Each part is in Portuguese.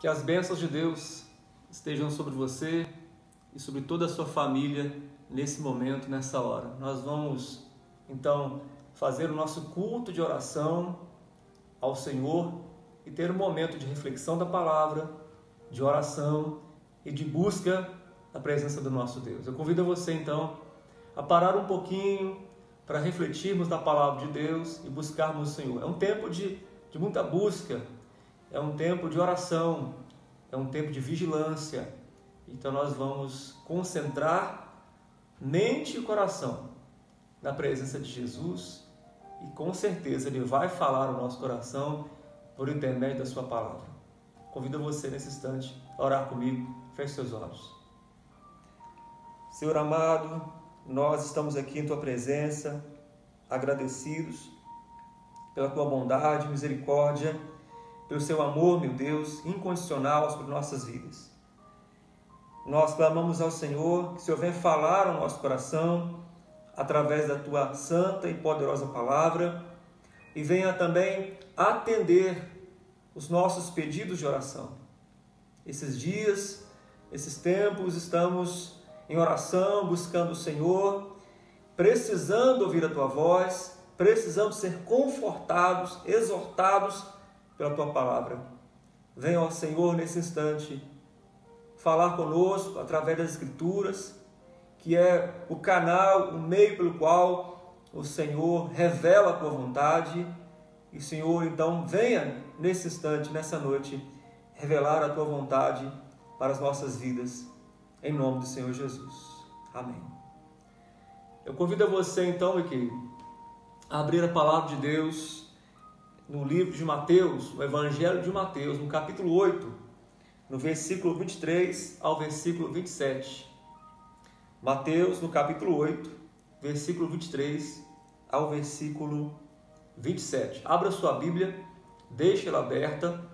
Que as bênçãos de Deus estejam sobre você e sobre toda a sua família nesse momento, nessa hora. Nós vamos, então, fazer o nosso culto de oração ao Senhor e ter um momento de reflexão da palavra, de oração e de busca da presença do nosso Deus. Eu convido você, então, a parar um pouquinho para refletirmos na palavra de Deus e buscarmos o Senhor. É um tempo de muita busca, é um tempo de oração, é um tempo de vigilância. Então nós vamos concentrar mente e coração na presença de Jesus e com certeza Ele vai falar no nosso coração por intermédio da sua palavra. Convido você nesse instante a orar comigo. Feche seus olhos. Senhor amado, nós estamos aqui em Tua presença, agradecidos pela Tua bondade e misericórdia, pelo Seu amor, meu Deus, incondicional sobre nossas vidas. Nós clamamos ao Senhor que o Senhor venha falar ao nosso coração através da Tua santa e poderosa palavra e venha também atender os nossos pedidos de oração. Esses dias, esses tempos, estamos em oração, buscando o Senhor, precisando ouvir a Tua voz, precisando ser confortados, exortados pela Tua palavra. Venha, ó Senhor, nesse instante, falar conosco através das Escrituras, que é o canal, o meio pelo qual o Senhor revela a Tua vontade. E, Senhor, então, venha nesse instante, nessa noite, revelar a Tua vontade para as nossas vidas, em nome do Senhor Jesus. Amém. Eu convido a você, então, aqui, a abrir a palavra de Deus no livro de Mateus, no Evangelho de Mateus, no capítulo 8, no versículo 23 ao versículo 27. Mateus, no capítulo 8, versículo 23 ao versículo 27. Abra sua Bíblia, deixe ela aberta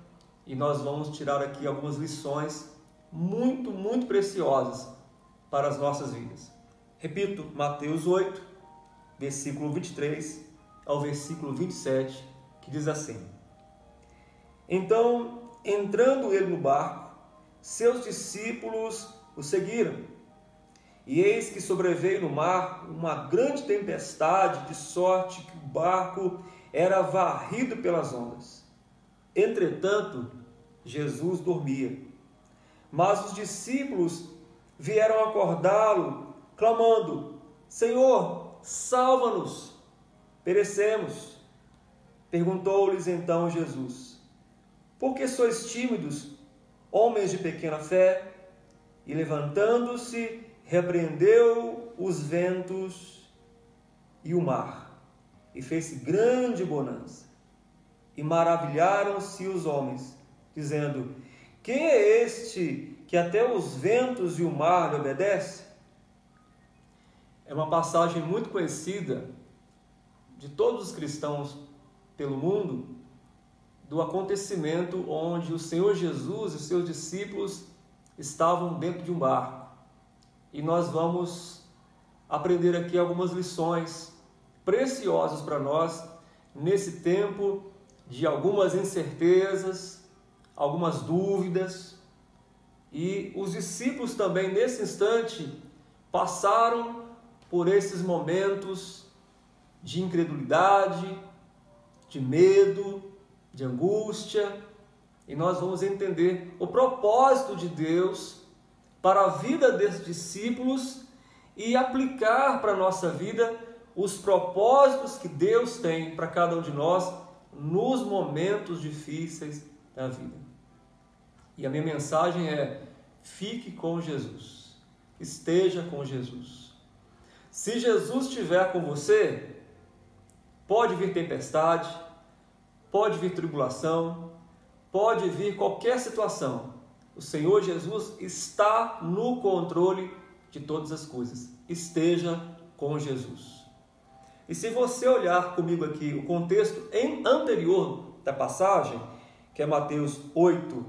e nós vamos tirar aqui algumas lições muito, muito preciosas para as nossas vidas. Repito, Mateus 8, versículo 23 ao versículo 27, que diz assim: Então, entrando ele no barco, seus discípulos o seguiram. E eis que sobreveio no mar uma grande tempestade, de sorte que o barco era varrido pelas ondas. Entretanto, Jesus dormia. Mas os discípulos vieram acordá-lo, clamando: Senhor, salva-nos, perecemos. Perguntou-lhes então Jesus: Por que sois tímidos, homens de pequena fé? E levantando-se, repreendeu os ventos e o mar, e fez grande bonança. E maravilharam-se os homens, dizendo: Quem é este que até os ventos e o mar lhe obedecem? É uma passagem muito conhecida de todos os cristãos pelo mundo, do acontecimento onde o Senhor Jesus e seus discípulos estavam dentro de um barco. E nós vamos aprender aqui algumas lições preciosas para nós nesse tempo de algumas incertezas, algumas dúvidas. E os discípulos também, nesse instante, passaram por esses momentos de incredulidade, de medo, de angústia. E nós vamos entender o propósito de Deus para a vida desses discípulos e aplicar para a nossa vida os propósitos que Deus tem para cada um de nós nos momentos difíceis da vida. E a minha mensagem é: fique com Jesus, esteja com Jesus. Se Jesus estiver com você, pode vir tempestade, pode vir tribulação, pode vir qualquer situação. O Senhor Jesus está no controle de todas as coisas. Esteja com Jesus. E se você olhar comigo aqui o contexto anterior da passagem, que é Mateus 8,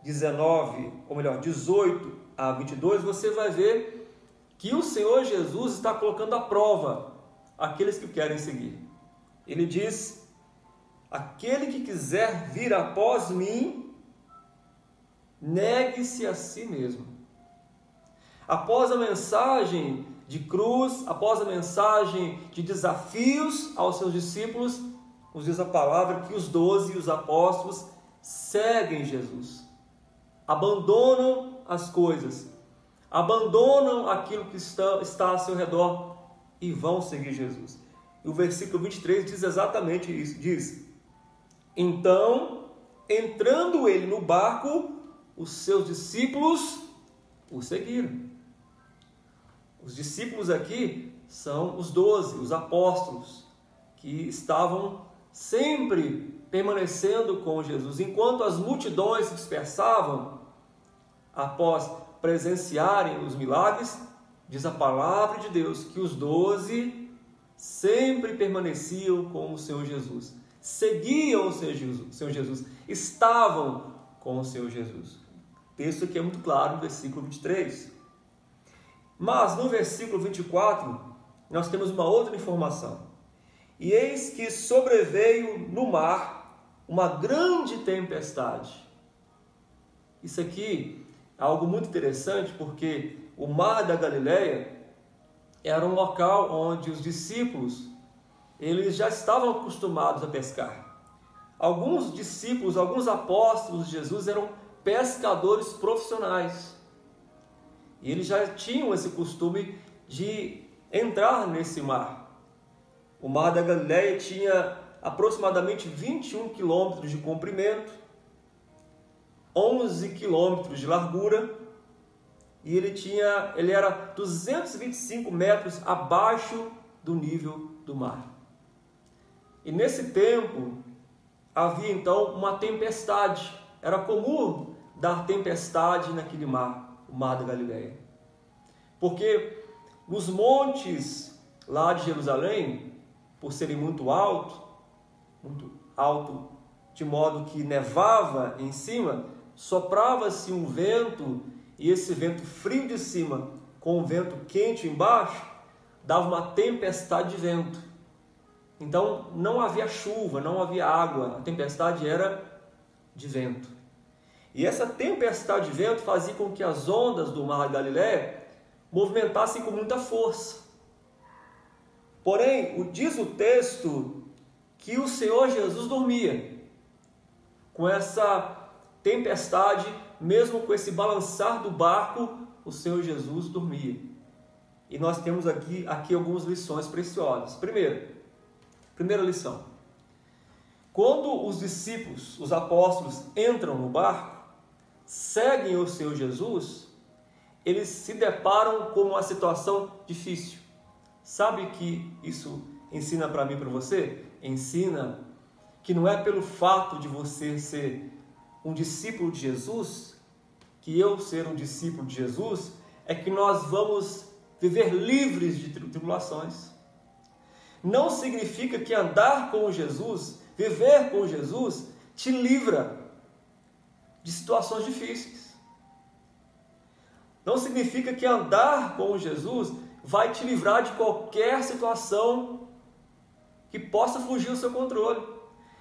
18 a 22, você vai ver que o Senhor Jesus está colocando à prova aqueles que o querem seguir. Ele diz: aquele que quiser vir após mim, negue-se a si mesmo. Após a mensagem de cruz, após a mensagem de desafios aos seus discípulos, nos diz a palavra que os 12, os apóstolos, seguem Jesus. Abandonam as coisas, abandonam aquilo que está ao seu redor e vão seguir Jesus. E o versículo 23 diz exatamente isso, diz: então, entrando ele no barco, os seus discípulos o seguiram. Os discípulos aqui são os 12, os apóstolos, que estavam sempre permanecendo com Jesus. Enquanto as multidões se dispersavam, após presenciarem os milagres, diz a palavra de Deus que os 12 sempre permaneciam com o Senhor Jesus. Seguiam o Senhor Jesus, estavam com o Senhor Jesus. O texto aqui é muito claro no versículo 23. Mas no versículo 24, nós temos uma outra informação. E eis que sobreveio no mar uma grande tempestade. Isso aqui é algo muito interessante, porque o mar da Galileia era um local onde os discípulos eles já estavam acostumados a pescar. Alguns discípulos, alguns apóstolos de Jesus eram pescadores profissionais. E eles já tinham esse costume de entrar nesse mar. O mar da Galileia tinha aproximadamente 21 quilômetros de comprimento, 11 quilômetros de largura, e ele era 225 metros abaixo do nível do mar. E nesse tempo havia então uma tempestade. Era comum dar tempestade naquele mar, o mar da Galileia. Porque os montes lá de Jerusalém, por serem muito alto, de modo que nevava em cima, soprava-se um vento, e esse vento frio de cima, com o vento quente embaixo, dava uma tempestade de vento. Então não havia chuva, não havia água, a tempestade era de vento. E essa tempestade de vento fazia com que as ondas do mar da Galileia movimentassem com muita força. Porém, diz o texto que o Senhor Jesus dormia. Com essa tempestade, mesmo com esse balançar do barco, o Senhor Jesus dormia. E nós temos aqui algumas lições preciosas. Primeira lição. Quando os discípulos, os apóstolos, entram no barco, seguem o Senhor Jesus, eles se deparam com uma situação difícil. Sabe que isso ensina para mim e para você? Ensina que não é pelo fato de você ser um discípulo de Jesus, que eu ser um discípulo de Jesus, é que nós vamos viver livres de tribulações. Não significa que andar com Jesus, viver com Jesus, te livra de situações difíceis. Não significa que andar com Jesus vai te livrar de qualquer situação que possa fugir ao seu controle.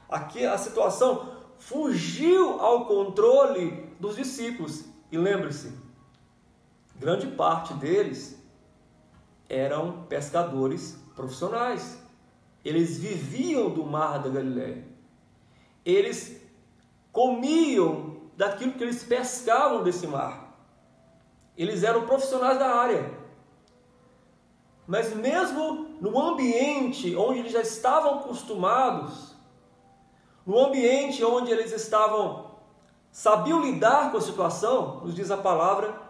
Aqui a situação fugiu ao controle dos discípulos. E lembre-se, grande parte deles eram pescadores profissionais. Eles viviam do mar da Galileia. Eles comiam daquilo que eles pescavam desse mar. Eles eram profissionais da área. Mas mesmo no ambiente onde eles já estavam acostumados, no ambiente onde eles sabiam lidar com a situação, nos diz a palavra,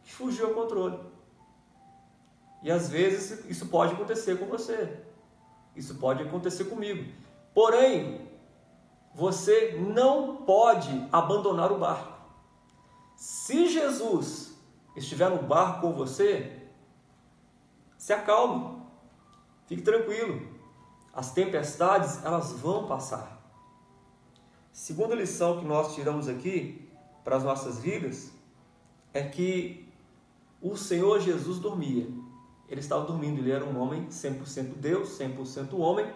que fugiu ao controle. E às vezes isso pode acontecer com você. Isso pode acontecer comigo. Porém, você não pode abandonar o barco. Se Jesus estiver no barco com você, se acalme, fique tranquilo. As tempestades, elas vão passar. Segunda lição que nós tiramos aqui para as nossas vidas é que o Senhor Jesus dormia. Ele estava dormindo, ele era um homem 100% Deus, 100% homem,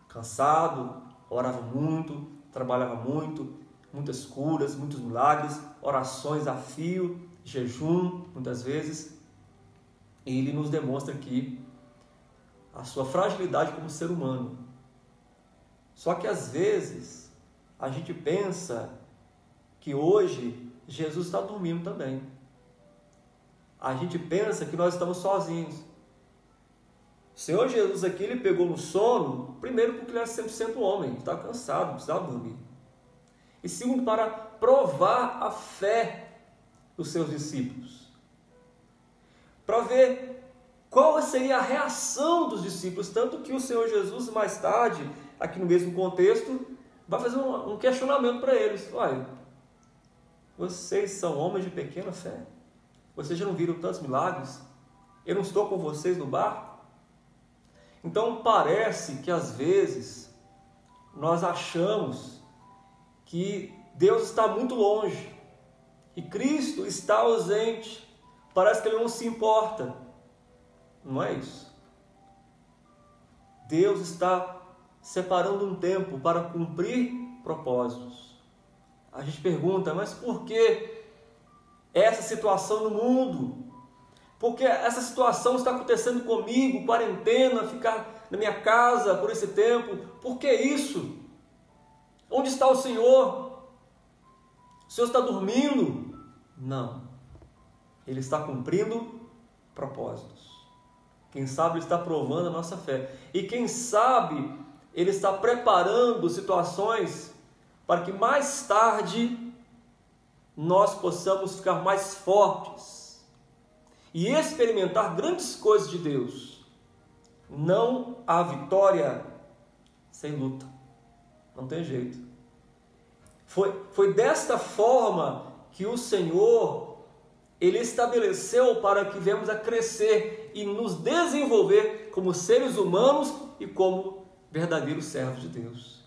cansado, orava muito, trabalhava muito, muitas curas, muitos milagres, orações a fio, jejum, muitas vezes. E ele nos demonstra aqui a sua fragilidade como ser humano. Só que às vezes a gente pensa que hoje Jesus está dormindo também. A gente pensa que nós estamos sozinhos. O Senhor Jesus aqui, ele pegou no sono, primeiro porque ele era 100% homem, estava cansado, precisava dormir. E segundo, para provar a fé dos seus discípulos. Para ver qual seria a reação dos discípulos, tanto que o Senhor Jesus, mais tarde, aqui no mesmo contexto, vai fazer um questionamento para eles. Olha, vocês são homens de pequena fé? Vocês já não viram tantos milagres? Eu não estou com vocês no barco? Então parece que às vezes nós achamos que Deus está muito longe, que Cristo está ausente, parece que Ele não se importa. Não é isso. Deus está separando um tempo para cumprir propósitos. A gente pergunta, mas por que essa situação no mundo? Porque essa situação está acontecendo comigo, quarentena, ficar na minha casa por esse tempo. Por que isso? Onde está o Senhor? O Senhor está dormindo? Não. Ele está cumprindo propósitos. Quem sabe Ele está provando a nossa fé. E quem sabe Ele está preparando situações para que mais tarde nós possamos ficar mais fortes e experimentar grandes coisas de Deus. Não há vitória sem luta. Não tem jeito. Foi desta forma que o Senhor, Ele estabeleceu para que venhamos a crescer e nos desenvolver como seres humanos e como verdadeiros servos de Deus.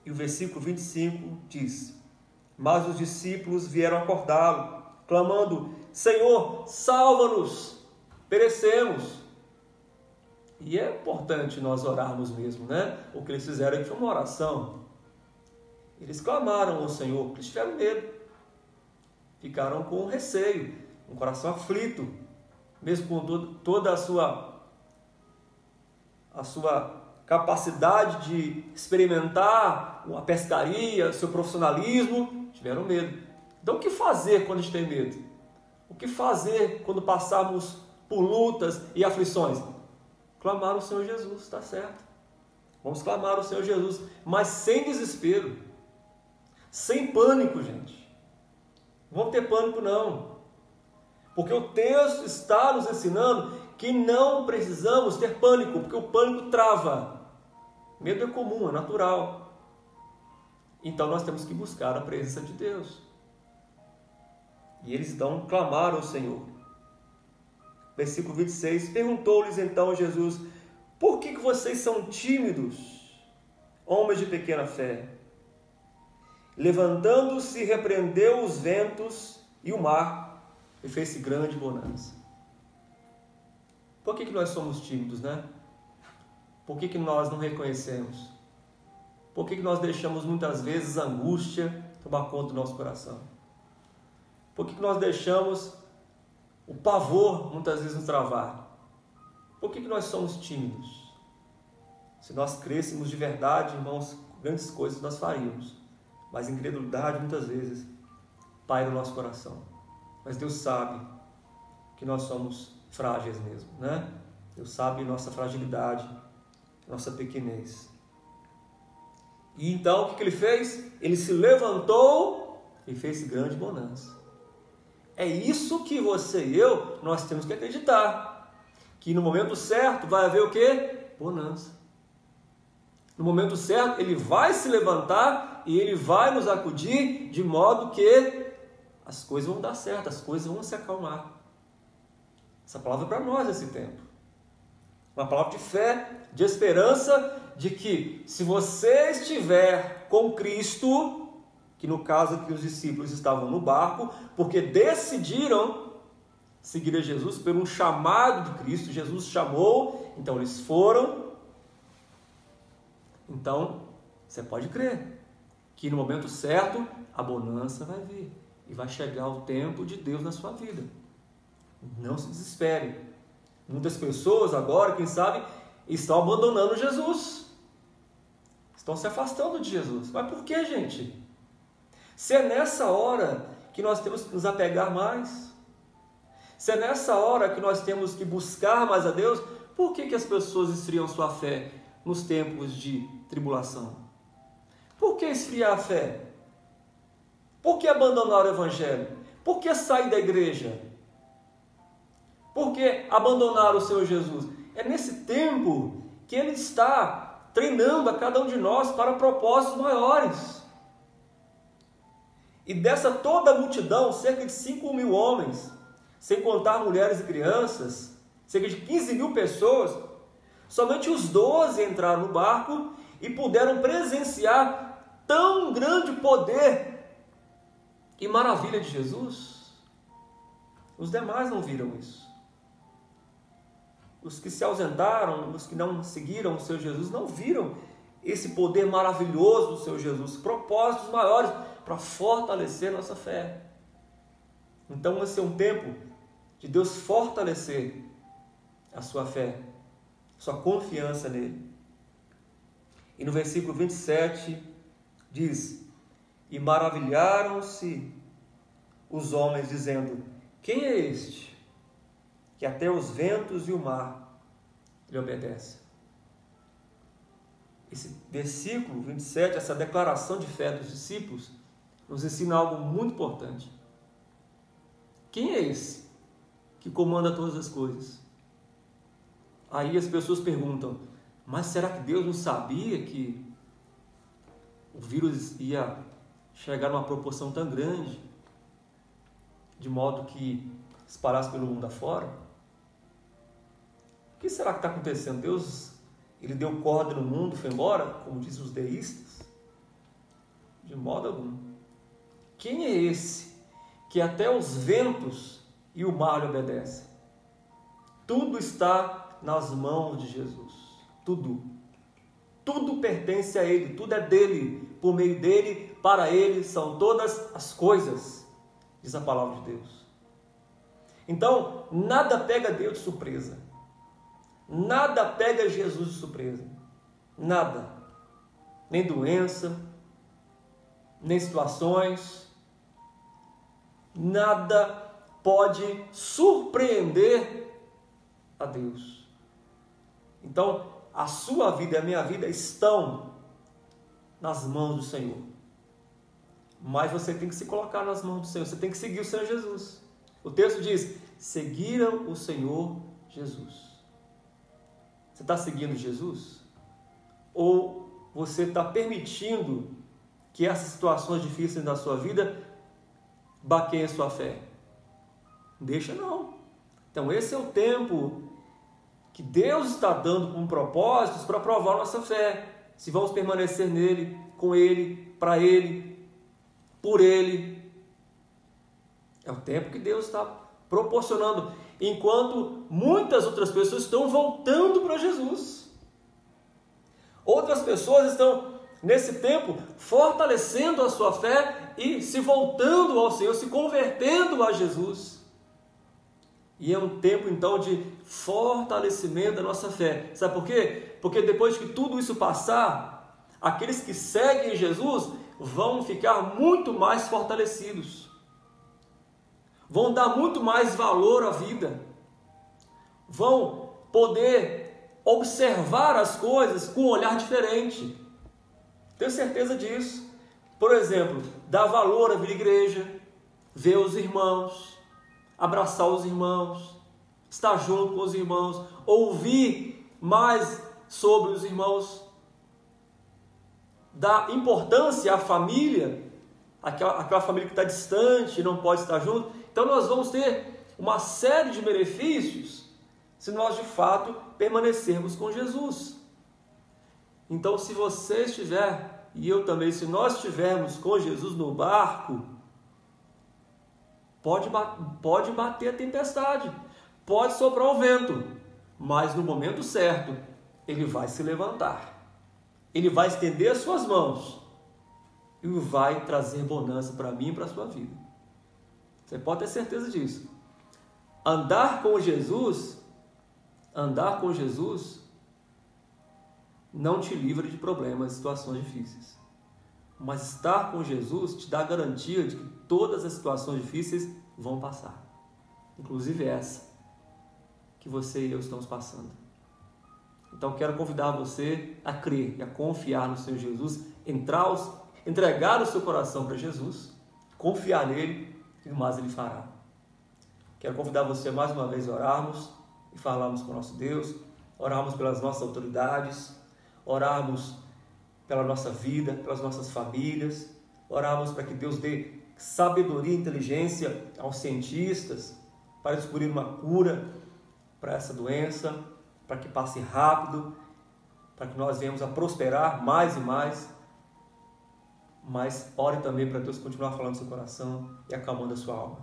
E o versículo 25 diz: mas os discípulos vieram acordá-lo, clamando: Senhor, salva-nos, perecemos. E é importante nós orarmos mesmo, né? O que eles fizeram aqui foi uma oração. Eles clamaram ao Senhor, eles tiveram medo, ficaram com receio, um coração aflito, mesmo com toda a sua capacidade de experimentar a pescaria, seu profissionalismo, tiveram medo. Então o que fazer quando a gente tem medo? O que fazer quando passarmos por lutas e aflições? Clamar ao Senhor Jesus, está certo. Vamos clamar ao Senhor Jesus, mas sem desespero, sem pânico, gente. Não vamos ter pânico não, porque o texto está nos ensinando que não precisamos ter pânico, porque o pânico trava. Medo é comum, é natural. Então nós temos que buscar a presença de Deus. E eles então clamaram ao Senhor. Versículo 26, perguntou-lhes então Jesus: por que vocês são tímidos, homens de pequena fé? Levantando-se, repreendeu os ventos e o mar, e fez-se grande bonança. Por que nós somos tímidos, né? Por que nós não reconhecemos? Por que nós deixamos muitas vezes a angústia tomar conta do nosso coração? Por que nós deixamos o pavor muitas vezes nos travar? Por que nós somos tímidos? Se nós crescêssemos de verdade, irmãos, grandes coisas nós faríamos. Mas incredulidade muitas vezes paira no nosso coração. Mas Deus sabe que nós somos frágeis mesmo, né? Deus sabe nossa fragilidade, nossa pequenez. E então o que ele fez? Ele se levantou e fez grande bonança. É isso que você e eu, nós temos que acreditar. Que no momento certo vai haver o quê? Bonança. No momento certo ele vai se levantar e ele vai nos acudir de modo que as coisas vão dar certo, as coisas vão se acalmar. Essa palavra é para nós nesse tempo. Uma palavra de fé, de esperança, de que se você estiver com Cristo, que no caso que os discípulos estavam no barco, porque decidiram seguir a Jesus por um chamado de Cristo, Jesus chamou, então eles foram. Então, Você pode crer que no momento certo a bonança vai vir e vai chegar o tempo de Deus na sua vida. Não se desespere. Muitas pessoas agora, quem sabe, estão abandonando Jesus. Estão se afastando de Jesus. Mas por que, gente? Se é nessa hora que nós temos que nos apegar mais, se é nessa hora que nós temos que buscar mais a Deus, por que as pessoas esfriam sua fé nos tempos de tribulação? Por que esfriar a fé? Por que abandonar o Evangelho? Por que sair da igreja? Por que abandonar o Senhor Jesus? É nesse tempo que Ele está treinando a cada um de nós para propósitos maiores. E dessa toda a multidão, cerca de 5.000 homens, sem contar mulheres e crianças, cerca de 15.000 pessoas, somente os 12 entraram no barco e puderam presenciar tão grande poder e maravilha de Jesus. Os demais não viram isso. Os que se ausentaram, os que não seguiram o Senhor Jesus, não viram esse poder maravilhoso do Senhor Jesus, propósitos maiores para fortalecer nossa fé. Então esse é um tempo de Deus fortalecer a sua fé, sua confiança nele. E no versículo 27 diz: e maravilharam-se os homens, dizendo: quem é este que até os ventos e o mar lhe obedecem? Esse versículo 27, essa declaração de fé dos discípulos, nos ensina algo muito importante. Quem é esse que comanda todas as coisas? Aí as pessoas perguntam: mas será que Deus não sabia que o vírus ia chegar numa proporção tão grande, de modo que espalhasse pelo mundo afora? O que será que está acontecendo? Deus, Ele deu corda no mundo e foi embora, como dizem os deístas? De modo algum. Quem é esse que até os ventos e o mar lhe obedecem? Tudo está nas mãos de Jesus. Tudo. Tudo pertence a Ele, tudo é dele, por meio dele, para Ele são todas as coisas, diz a palavra de Deus. Então, nada pega Deus de surpresa. Nada pega Jesus de surpresa. Nada. Nem doença, nem situações. Nada pode surpreender a Deus. Então, a sua vida e a minha vida estão nas mãos do Senhor. Mas você tem que se colocar nas mãos do Senhor. Você tem que seguir o Senhor Jesus. O texto diz: seguiram o Senhor Jesus. Você está seguindo Jesus? Ou você está permitindo que essas situações difíceis da sua vida baqueiem a sua fé? Deixa não. Então esse é o tempo que Deus está dando com propósitos para provar nossa fé. Se vamos permanecer nele, com ele, para ele, por ele. É o tempo que Deus está proporcionando, enquanto muitas outras pessoas estão voltando para Jesus. Outras pessoas estão, nesse tempo, fortalecendo a sua fé e se voltando ao Senhor, se convertendo a Jesus. E é um tempo, então, de fortalecimento da nossa fé. Sabe por quê? Porque depois que tudo isso passar, aqueles que seguem Jesus vão ficar muito mais fortalecidos. Vão dar muito mais valor à vida. Vão poder observar as coisas com um olhar diferente. Tenho certeza disso. Por exemplo, dar valor à vida da igreja, ver os irmãos, abraçar os irmãos, estar junto com os irmãos, ouvir mais sobre os irmãos, dar importância à família, aquela família que está distante e não pode estar junto. Então nós vamos ter uma série de benefícios se nós de fato permanecermos com Jesus. Então, se você estiver, e eu também, se nós estivermos com Jesus no barco, pode bater a tempestade, pode soprar o vento, mas no momento certo ele vai se levantar. Ele vai estender as suas mãos e vai trazer bonança para mim e para a sua vida. Você pode ter certeza disso. Andar com Jesus não te livra de problemas, de situações difíceis. Mas estar com Jesus te dá a garantia de que todas as situações difíceis vão passar. Inclusive essa que você e eu estamos passando. Então quero convidar você a crer e a confiar no Senhor Jesus, entregar o seu coração para Jesus, confiar nele e o mais ele fará. Quero convidar você mais uma vez a orarmos e falarmos com o nosso Deus, orarmos pelas nossas autoridades, orarmos pela nossa vida, pelas nossas famílias, orarmos para que Deus dê sabedoria e inteligência aos cientistas para descobrir uma cura para essa doença, para que passe rápido, para que nós venhamos a prosperar mais e mais. Mas ore também para Deus continuar falando no seu coração e acalmando a sua alma.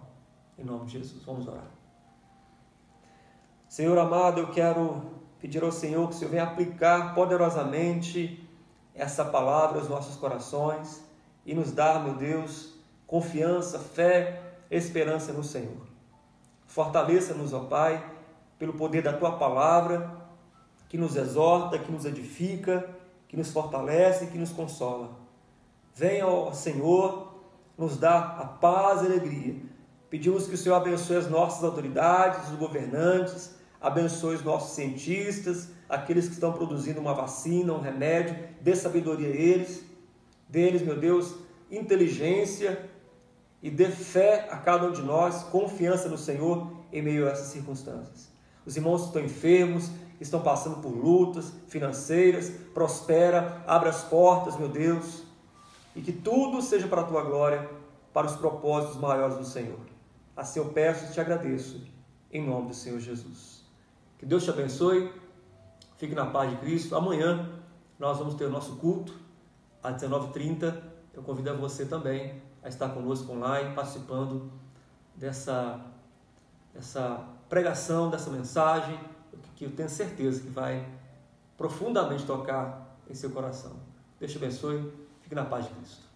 Em nome de Jesus, vamos orar. Senhor amado, eu quero pedir ao Senhor que o Senhor venha aplicar poderosamente essa palavra aos nossos corações e nos dar, meu Deus, confiança, fé, esperança no Senhor. Fortaleça-nos, ó Pai, pelo poder da Tua palavra, que nos exorta, que nos edifica, que nos fortalece e que nos consola. Venha, ó Senhor, nos dar a paz e a alegria. Pedimos que o Senhor abençoe as nossas autoridades, os governantes, abençoe os nossos cientistas, aqueles que estão produzindo uma vacina, um remédio, dê sabedoria a eles, dê-lhes, meu Deus, inteligência e dê fé a cada um de nós, confiança no Senhor em meio a essas circunstâncias. Os irmãos que estão enfermos, que estão passando por lutas financeiras, prospera, abra as portas, meu Deus, e que tudo seja para a Tua glória, para os propósitos maiores do Senhor. Assim eu peço e te agradeço, em nome do Senhor Jesus. Que Deus te abençoe, fique na paz de Cristo. Amanhã nós vamos ter o nosso culto, às 19h30. Eu convido a você também a estar conosco online, participando dessa pregação, dessa mensagem, que eu tenho certeza que vai profundamente tocar em seu coração. Deus te abençoe, fique na paz de Cristo.